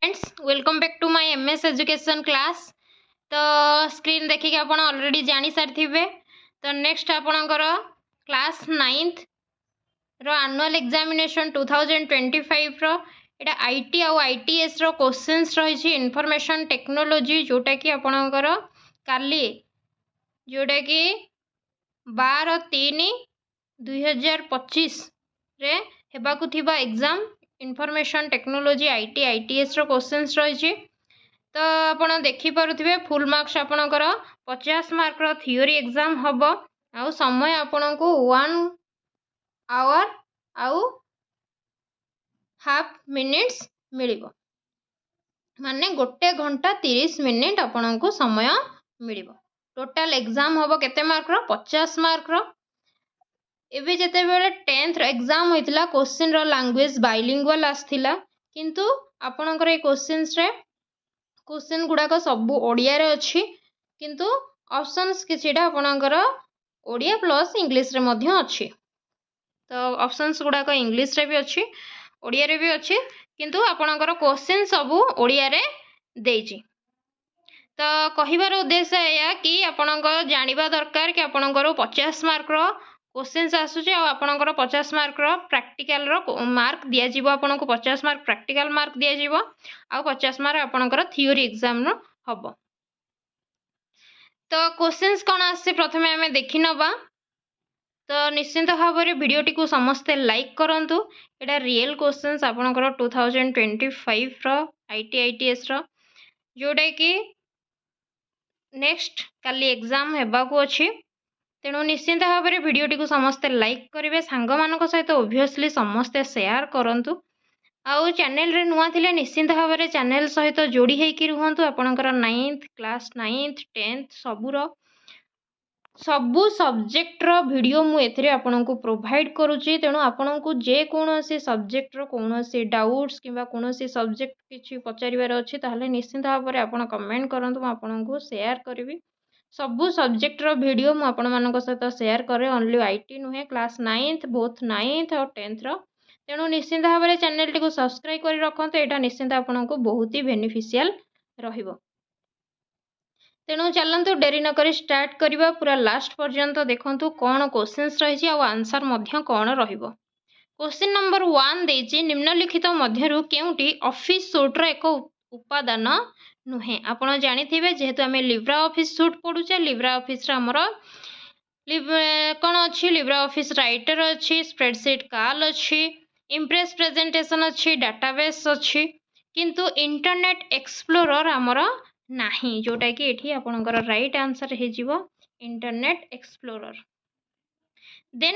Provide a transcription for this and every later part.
Friends welcome back to my MS education class. तो screen देखिए आप ऑलरेडी जानी सारी तो नेक्स्ट आपणकर क्लास 9th रो एनुअल एग्जामिनेशन 2025 रो एटा आईटी आउ आईटीएस रो क्वेश्चंस रही इनफॉरमेशन टेक्नोलॉजी जोटा कि आपणकर काली जोटा कि 12/3/2025 रे हेबाकु थिबा exam information technology IT ITS रो क्वेश्चंस रही। तो आपण देखिपे फुल मार्क्स आपणकर 50 मार्क रो थियोरी एग्जाम हम आउ समय आपण को 1 आवर आउ हाफ मिनिट्स मिलिबो माने 1 घंटा 30 मिनिट आपण को समय मिलिबो। टोटल एग्जाम हम केते मार्क रो 50 मार्क रो। एबे जते बेले 10th एग्जाम होइतिला क्वेश्चन रो लैंग्वेज बाइलिंगुअल आस्थिला किंतु आपणकर ए क्वेश्चंस रे क्वेश्चन गुड़ाक सब ओडिया रे अच्छी किंतु ऑप्शंस किछिटा आपणकर ओडिया प्लस इंग्लिश रे मध्य अच्छी। तो ऑप्शंस गुड़ाक इंग्लिश रे भी अच्छी ओडिया रे भी अच्छी किंतु आपणकर क्वेश्चन सब ओडिया रे देइछि। तो कहिबार उद्देश्य या कि आपणकर जानिबा दरकार कि आपणकर 50 मार्क रो क्वेश्चंस आसुचे आ आपणकर 50 मार्क रो प्रैक्टिकल रो मार्क दिया जिवो। आपनको 50 मार्क प्रैक्टिकल मार्क दिया जिवो आ 50 मार्क आपणकर थ्योरी एग्जाम रो हबो। तो क्वेश्चंस कोन आसे प्रथमे हमें देखि नबा। तो निश्चित भाव में वीडियोटी को समस्ते लाइक करंतु। एटा रियल क्वेश्चंस आपणकर 2025 रो आईटी आईटीएस रो जोटा कि नेक्स्ट काली एग्जाम हेबाकू अछि। तेणु निश्चिंत भाव में वीडियोटी को समस्ते लाइक करेंगे सांग मान सहित ओबियसली समस्ते शेयर करूँ। आउ चैनल रे नुआ थिले निश्चिंत भाव में चैनल सहित जोड़ी होकर रुहतु। आपणकर 9th क्लास 9th 10th सबू सब्जेक्ट रो वीडियो मु एथिरे आपनको प्रोवाइड करूची। तेणु आपनको जे कोनोसी सब्जेक्ट रो कोनोसी डाउट्स किबा कोनोसी सब्जेक्ट किछि पचारिबार अछि ताहले निश्चिंत भाव में आपण कमेंट करंतु मु आपनको शेयर करबी। सबू सब्जेक्ट रो वीडियो मु आपण मानक सहित शेयर करे ओनली आईटी नुहे क्लास 9th बोथ 9th और 10th रो। तेणु निश्चिंत भाव में चैनल टी को सब्सक्राइब करी रखंतु। एटा निश्चिंत आपनको बहुत ही बेनिफिशियल रहिबो। तेणु चलंतु डेरी न करी स्टार्ट करिबा। पूरा लास्ट पर्यंत देखंतु कोन क्वेश्चंस रहिछि आ आंसर मध्य कोन रहिबो। क्वेश्चन नंबर 1 देछि निम्नलिखित मध्यरु केउटी ऑफिस सूट रो एक उपादान नुहे। आपण जानिथिबे जेहेतु आमे लिब्रा ऑफिस सूट पढुचे लिब्रा ऑफिस रा हमर कोन अछि लिब्रा ऑफिस राइटर अछि स्प्रेडशीट काल अछि इम्प्रेस प्रेजेंटेशन अच्छी डाटाबेस अच्छी किंतु इंटरनेट एक्सप्लोरर आमर नाही जोटा कि एठी आपणकर राइट आंसर हे जिवो Internet Explorer. Then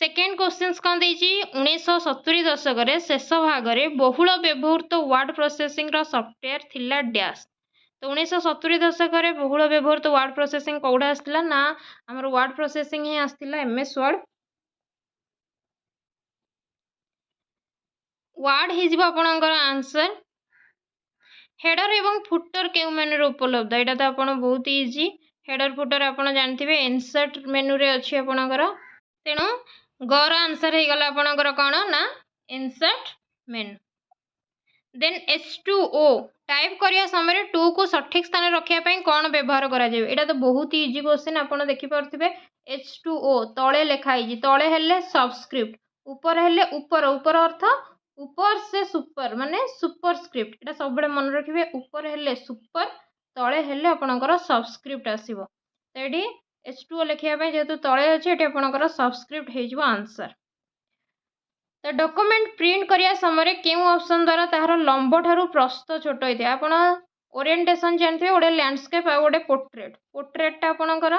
second questions कौन देछि 1970 दशक रे शेष भाग रे बहुल व्यवहृत वर्ड प्रोसेसिंग रो सॉफ्टवेयर थिला डैश। तो 1970 दशक रे बहुल व्यवहृत वर्ड प्रोसेसिंग कोडा आस्तिला ना हमर वर्ड प्रोसेसिंग ही आस्तिला एमएस वर्ड। वर्ड हे जिवो आपणकर आंसर। हेडर एवं फुटर के मेनू उपलब्ध एटा तो आपण बहुत इजी। हेडर फुटर आपण जानथिबे इंसर्ट मेनू रे अछि आपणकर। तेणु गर आंसर हे गला आपणकर कोन ना इंसर्ट मेनू। देन H2O टाइप करिया समय 2 को सठिक स्थान रखिया पई कोन व्यवहार करा जाय। एटा तो बहुत इजी क्वेश्चन आपण देखि परथिबे। H2O तळे लेखा हिजी तळे हेले सबस्क्रिप्ट ऊपर हेले ऊपर ऊपर अर्थ ऊपर से सुपर माने सुपरस्क्रिप्ट एटा सब बडे मन रखिबे। ऊपर हेले सुपर तळे हेले आपणकर सबस्क्रिप्ट आसीबो। तो एडी H2O लेखिया पई जेतु तळे अछि एटी आपणकर सबस्क्रिप्ट हे जिवो आंसर। तो डॉक्यूमेंट प्रिंट करिया समय केउ ऑप्शन द्वारा ताहार लंब ठारू प्रस्थ छोट होइते। आपण ओरिएंटेशन जानथिबे ओडे लैंडस्केप आ ओडे पोर्ट्रेट। पोर्ट्रेट आपणकर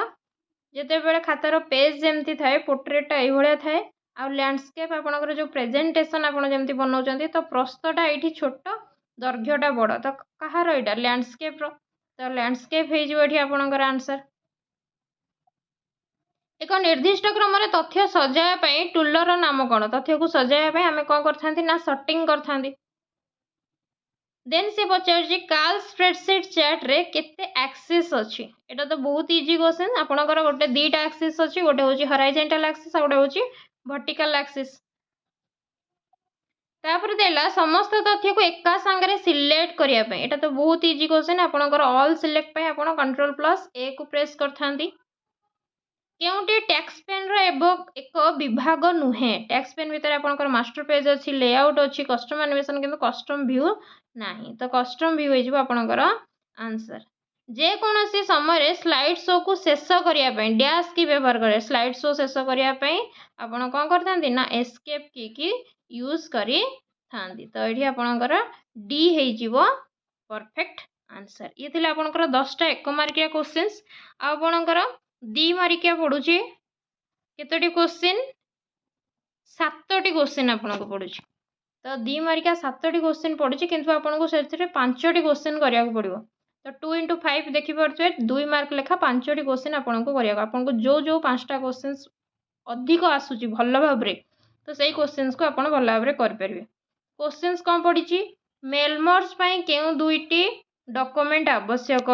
जेते बेले खातार पेज जेमती थाए पोर्ट्रेट एई भलिया थाए आ लैंडस्केप आपणकर जो प्रेजेंटेशन आपण जेमती बनाउचंती तो प्रस्थटा एठी छोट दैर्घ्यटा बड़। तो कहार एटा लैंडस्केप रो। तो लैंडस्केप हे जिवो एठी आपणकर आंसर। एक निर्दिष्ट क्रम रे तथ्य सजाया पई टूलर नाम कोन। तथ्य को सजाया पई हमें कोन करथांती ना सॉर्टिंग करथांती। देन से पचारजी काल स्प्रेडशीट चार्ट रे केते एक्सिस अछि। एटा तो बहुत इजी क्वेश्चन। आपणकर गोटे दीटा एक्सिस अछि गोटे होची हॉरिजॉन्टल एक्सिस आ गोटे होची वर्टिकल एक्सिस। तापर देला समस्त तथ्य को एका सांगरे सिलेक्ट करिया पे एटा तो बहुत इजी क्वेश्चन आपनकर ऑल सिलेक्ट पे आपण कंट्रोल प्लस ए को प्रेस करथांती केउंटी टैक्स पेन रो एक विभाग नुहे टैक्स पेन भीतर आपनकर मास्टर पेज अछि लेआउट अछि कस्टम एनिमेशन किंतु कस्टम व्यू नाही तो कस्टम व्यू होइजो आपनकर आंसर जे कोनोसी समय स्लाइड शो को शेष करिया पे डैश की व्यवहार करे स्लाइड शो शेष करिया पे आपण कोन करथांती ना एस्केप की यूज करी थांती तो एठी आपनकर डी हेइजिवो परफेक्ट आंसर ये थिला आपनकर 10 टा 1 मार्किया क्वेश्चंस आपनकर 2 मार्किया पडुची केतोटी क्वेश्चन 7टी क्वेश्चन आपनको पडुची तो 2 मार्किया 7टी क्वेश्चन पडुची किंतु आपनको सेथिरे 5टी क्वेश्चन करिया पड़िबो तो 2 into 5 देखि परछे 2 मार्क लेखा 5टी क्वेश्चन आपनको करिया आपनको जो जो 5टा क्वेश्चंस अधिक आसुची भल्ल भाबरे तो सही क्वेश्चंस को आपण भल्ल भाबरे कर परिबे क्वेश्चंस कम पडिची मेलमर्स पई केउ दुईटी डॉक्यूमेंट आवश्यक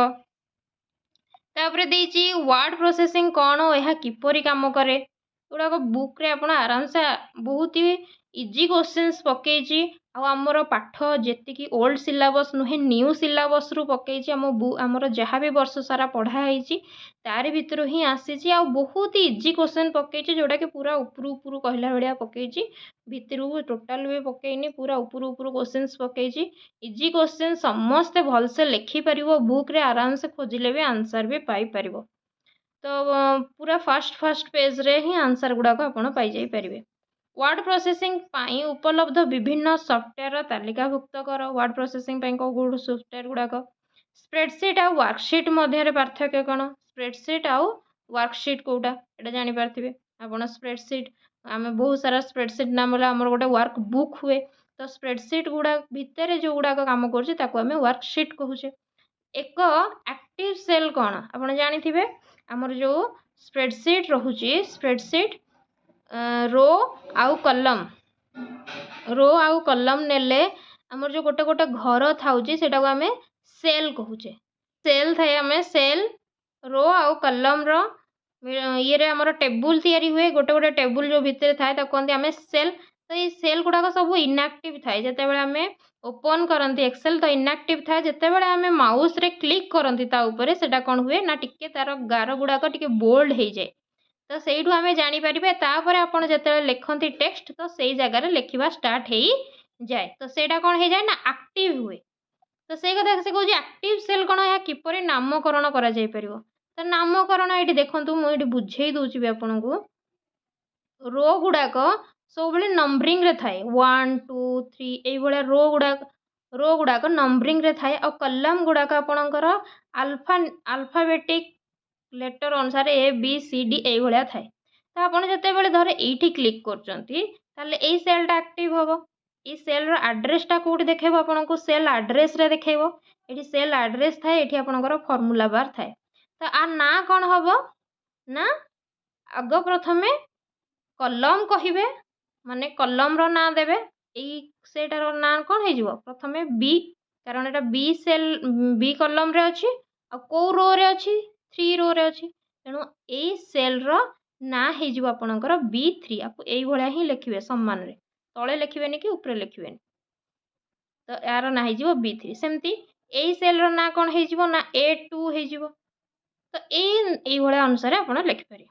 तापरे देइची वर्ड प्रोसेसिंग कोन एहा किपरि काम करे गुड़ाक बुक रे आपण आराम से बहुत ही इजी क्वेश्चंस पकेची आ हमर पाठ जेतिकी ओल्ड सिलेबस नुहे न्यू सिलेबस रु पकेची हमर जहाँ भी वर्ष सारा पढ़ा होईची तारे भितर ही आसीची आ बहुत ही इजी क्वेश्चन पकेची जोटा कि पूरा ऊपर ऊपर कहला भलिया पकेची भितर टोटल भी पकेनी पूरा ऊपर ऊपर क्वेश्चंस पकेची इजी क्वेश्चन समस्त भल से लिखि परिवो बुक रे आराम से खोजिले भी आंसर भी पाई परिवो तो पूरा फर्स्ट पेज रे ही आंसर गुड़ाक आपण पाई जाई परिबे वर्ड प्रोसेसिंग पाई उपलब्ध विभिन्न सॉफ्टवेयर तालिकाभुक्त कर वर्ड प्रोसेसिंग पाई को गुड सॉफ्टवेयर गुड़ाक स्प्रेडशीट आ वर्कशीट मध्य रे पार्थक्य कोन स्प्रेडशीट आ वर्कशीट कोटा एटा जानि पारथिबे आपण स्प्रेडशीट आमे बहुत सारा स्प्रेडशीट नाम हमर गोटे वर्क बुक हुए तो स्प्रेडशीट गुड़ा भितर जो गुड़ाक काम करछि ताको आमे वर्कशीट कहूचे एक एक्टिव सेल कोन आपण जानिथिबे हमर जो स्प्रेडशीट रहुची स्प्रेडशीट रो आउ कलम नेले हमर जो गोटे गोटे घर थाउची सेटा को आमे सेल कहूचे सेल थाए आमे सेल रो आउ कलम रो ये रे हमर टेबुल तयारी हुए गोटे गोटे टेबुल जो भितर थाए ताको कहंती आमे सेल तो ये सेल गुड़ाक सब इनएक्टिव थाए जते बेले आमे ओपन करंती एक्सेल तो इनएक्टिव थाए जते बेले आमे माउस रे क्लिक करंती ता ऊपर सेटा कोन हुए ना टिके तार गार गुड़ाक टिके बोल्ड हे जाए तो सेठू आमे जानि परिबे तापर आपण जते लिखंती टेक्स्ट तो सेई जगह रे लिखिबा स्टार्ट हे जाए तो सेटा कोन हे जाए ना एक्टिव हुए तो से कथा से कहूँ एक्टिव सेल कौन या किपरि नामकरण करा जाय परिबो तो नामकरण ये देखु मुझे बुझे दूसरी आपन को रो गुड़ाक सब नंबरिंग रे थाए 1 2 3 ये रो गुड़ाक नंबरिंग रे थाए और कलम गुड़ाक आपणकर अल्फाबेटिक लेटर अनुसार ए बी सी डी ये थाए तो आपड़ जिते धर ये क्लिक कर सेलटा एक्टिव हम ये सेल एड्रेसटा कौटी देखेब आपको सेल एड्रेस रे देखेब ये सेल एड्रेस थाए ये आपणकर फॉर्मूला बार थाए तो आ ना कौन हम ना आग प्रथमे कलम कहिबे माने कलम रो ना देबे सेटार ना कौन हो प्रथमे बी कारण एटा बी सेल बी कलम रे अच्छी आ कौ रो रे अच्छी 3 रो रे अच्छी तेणु ए सेल रो ना हो आपणकर B3 आपको यही भाया ही लिखे सम्मान रे तले लिखे कि ऊपर लिखे तो यार ना हो B3 सेमती यही सेल रो ना कौन हो ना A2 हो तो ये अनुसार आप लिखिपर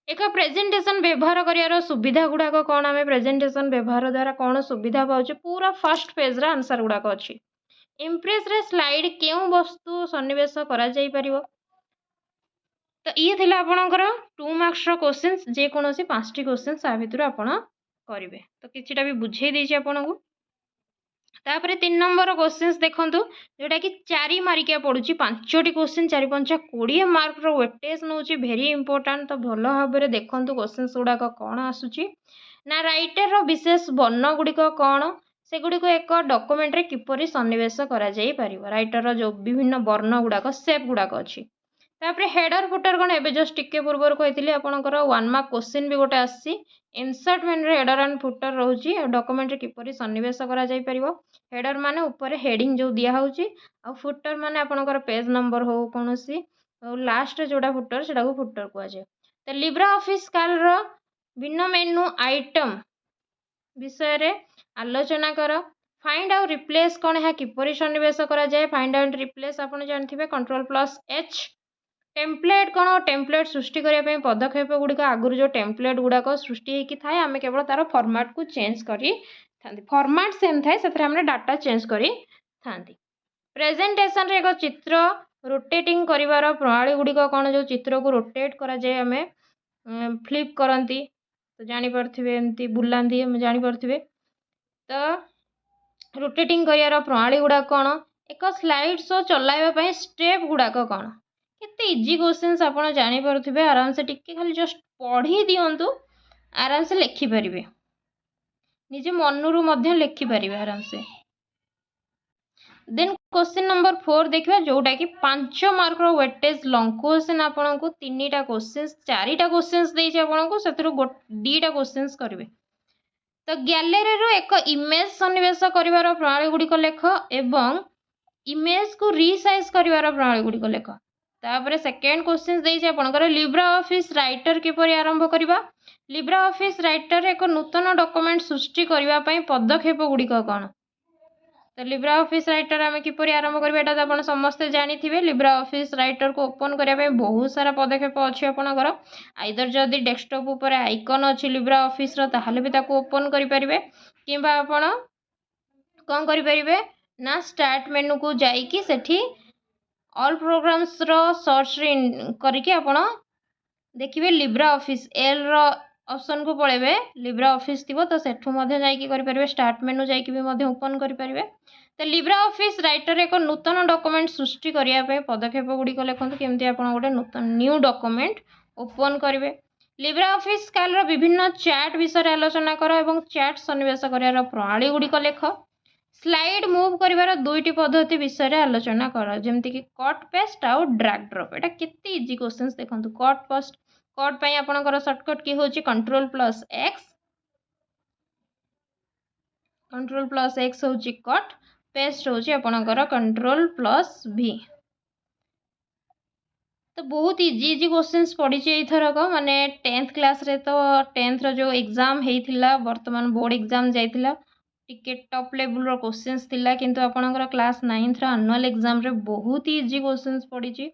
एक प्रेजेंटेशन व्यवहार कर सुविधा गुड़ाक कौन आम प्रेजेंटेशन व्यवहार द्वारा कौन सुविधा पाचे पूरा फर्स्ट पेज रे आंसर गुड़ाक अच्छी इम्प्रेस रे स्लाइड क्यों वस्तु सन्निवेश करा जाई परिबो तो ये थिला आपणकर 2 मार्क्स क्वेश्चन जेकोसी 5टी क्वेश्चन आ भितर आप करेंगे तो किछिटा भी बुझे देछि आपनको तापर 3 नंबर क्वेश्चन देखूँ जोटा कि 4 मार्किया पड़ुची 5टी क्वेश्चन 4 5 20 मार्क वेटेज नौ भेरी इंपोर्टाट तो भल भाव में देखूँ क्वेश्चन गुड़ाक कौन आसूची ना राइटर रो विशेष वर्ण गुड़िक कौन से गुड़िक एक डॉक्यूमेंट रे किपरि सन्निवेश करा जाई परिबो राइटर रो जो विभिन्न वर्ण गुड़ाक शेप गुड़ाक अच्छी तापर हेडर फुटर कौन एवं जस्ट टिके पूर्व कही आपंकर 1 मार्क क्वेश्चन भी गोटे आसी insert main header and footer रोचे डॉक्यूमेंट किपरि सन्निवेश करा जाई परिबो हेडर माने ऊपर हेडिंग जो दिया होची आ फुटर माने आपनकर पेज नंबर हो कोनोसी लास्ट जोड़ा फुटर सेटा को फुटर को जाय तो लिब्रा ऑफिस कैल रो भिन्न मेनू आइटम विषय रे आलोचना कर। फाइंड आउट रिप्लेस कौन है किपरि सन्निवेश करा जाए फाइंड आउट रिप्लेस आपण जानथिबे Ctrl+H। टेम्पलेट कौन टेम्पलेट सृष्टि करने पदक्षेप गुड़िक आगुरी जो टेम्पलेट गुड़ाक सृष्टि होती थाए आम केवल तार फॉर्मेट को चेंज करी फॉर्मेट सेम थाए से डाटा चेंज करी थांती। प्रेजेंटेशन रे एक चित्र रोटेटिंग करिवार प्रणाली गुड़िक कौन जो चित्र को रोटेट करा जाए आम फ्लिप करती तो जानीपे एमती बुलाती जानीपे तो रोटेटिंग करिवार प्रणाली गुड़ाक कौन एक स्लाइड शो चलाइबा स्टेप गुड़ाक कौन केते इजी क्वेश्चंस आपण जानी पारुथिबे आराम से टिके खाली जस्ट पढ़ी दियंतु आराम से लिखि परिबे निजे मनरू मध्य लिखि परिबे आराम से। देन क्वेश्चन नंबर 4 देखिबा जोटा कि 5 मार्क रो वेटेज लॉन्ग क्वेश्चन आपन को 3टा क्वेश्चंस 4टा क्वेश्चंस देछि आपन को सेतरो 2टा क्वेश्चंस करिवे। तो गैलरी रो एक इमेज सन्निवेश करिवार प्रणाली गुडी को लेख एवं इमेज को रीसाइज करिवार प्रणाली गुडी को लेख। तापर सेकेंड क्वेश्चन देछि आपनकर लिब्रा ऑफिस राइटर किपरि आरंभ करिबा लिब्रा ऑफिस राइटर एक नूतन डॉक्यूमेंट सृष्टि करिवा पई पदक्षेप गुडी को कोन। तो लिब्रा ऑफिस राइटर आम किपरि आरंभ करबा एटा तो आपण समस्त जानिथिबे लिब्रा ऑफिस राइटर को ओपन करिया पई बहुत सारा पदक्षेप अछि आपनकर आइदर जदी डेस्कटॉप ऊपर आइकन अछि लिब्रा ऑफिस रो ताहाले भी ताको ओपन करि परिबे किबा आपण कोन करि परिबे ना स्टार्ट मेनू को जाई कि सेठी ऑल प्रोग्राम्स रो सर्च करके आपण देखिबे लिब्रा ऑफिस एल रो ऑप्शन को पळेबे लिब्रा ऑफिस थिबो तो सेठु मध्ये जाई करि परिबे स्टार्ट मेनू जाई कि भी मध्ये ओपन करि परिबे। तो लिब्रा ऑफिस राइटर एक नूतन डॉक्यूमेंट सृष्टि करिया पे पदक्षेप गुडी को लेखंतु केमती आपण गोटे नूतन न्यू डॉक्यूमेंट ओपन करिवे। लिब्रा ऑफिस काल रो विभिन्न चैट विषय आलोचना कर एवं चैट सन्निवेश करियार प्रणाली गुडी को लेख। स्लाइड मूव करिवार दुईटी पद्धति विषय आलोचना कर जेमती कि कट पेस्ट आउ ड्रैग ड्रॉप एटा केते इजी क्वेश्चंस देखंतु कट पेस्ट कट पई आपनकर शॉर्टकट की होची Ctrl+X Ctrl+X होची कट पेस्ट होची आपनकर Ctrl+V। तो बहुत इजी इजी क्वेश्चंस पड़ी एथरक माने 10th क्लास रे तो 10th रो जो एग्जाम हेइथिला वर्तमान बोर्ड एग्जाम जाइथिला टिके टॉप लेवल रो क्वेश्चंस थिला किंतु आपनकर क्लास 9th रो एनुअल एग्जाम रे बहुत ही इजी क्वेश्चंस पड़ी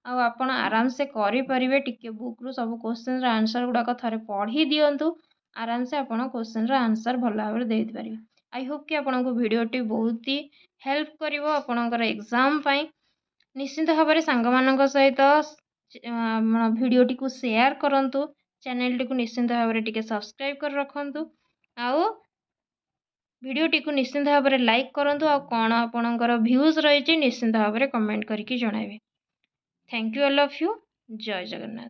आ आपण आराम से करि परिबे टिके बुक रो सब क्वेश्चन रो आंसर गुडा को थारे पढ़ी दियंतु आराम से आपण क्वेश्चन रो आंसर भल भाबरे देइ परिबे। आई होप कि आपण को वीडियो टी बहुत ही हेल्प करिवो आपनकर एग्जाम पई निश्चित भाव में सांग मान सहित वीडियो टी को शेयर करंतु चैनल टी को निश्चित भाव में टिके सब्सक्राइब कर रखंतु आउ वीडियो टी को निश्चित भाव में लाइक करंतु आ कोन आपनकर व्यूज रही निश्चित भाव में कमेंट करके जणाइबे। Thank you all of you. जय जगन्नाथ।